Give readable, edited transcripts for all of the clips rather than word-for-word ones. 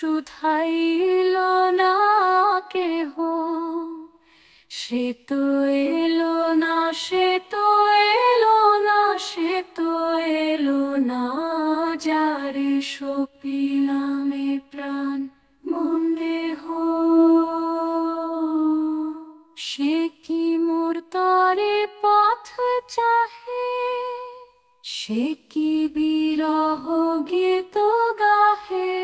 শুধাইল না কেহ, সে তো এলো না, সে তো এলো না, সে তো এলো না, যারে সপিলামে প্রাণ মন দেহ। সে কি মোর তরে পথ চাহে, সে কি বিরহ গীত গাহে,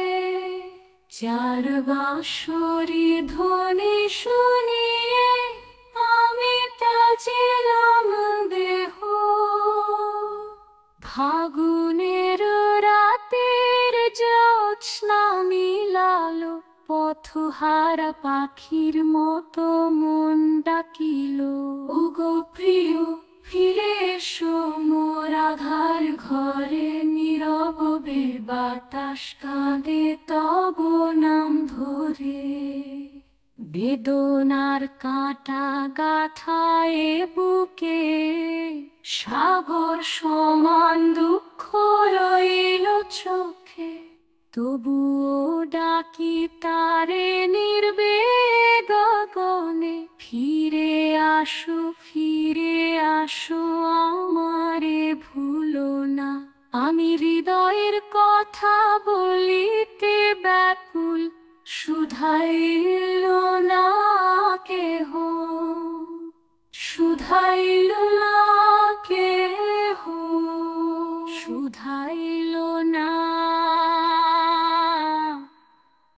যার বাঁশরি ধ্বনি শুনিয়ে আমি তাজিলাম দেহ। ফাগুনের রাতের জ্যোৎস্না মিলালো, পথহারা পাখির মতো মন ডাকিল। ওগো প্রিয় ফিরে এসো মোর আধার ঘরে, নীরবে বাতাস কাঁদে তব নাম ধরে। বেদনার কাঁটা গাথায় বুকে, সাগর সমান দুঃখ রইল চোখে, তবুও ডাকি তারে নির্বেগ গগনে। ফিরে আসো, ফিরে আসো, আমারে ভুলো না, আমি হৃদয়ের কথা বলিতে ব্যাকুল, শুধাইল না কেহ, শুধাইল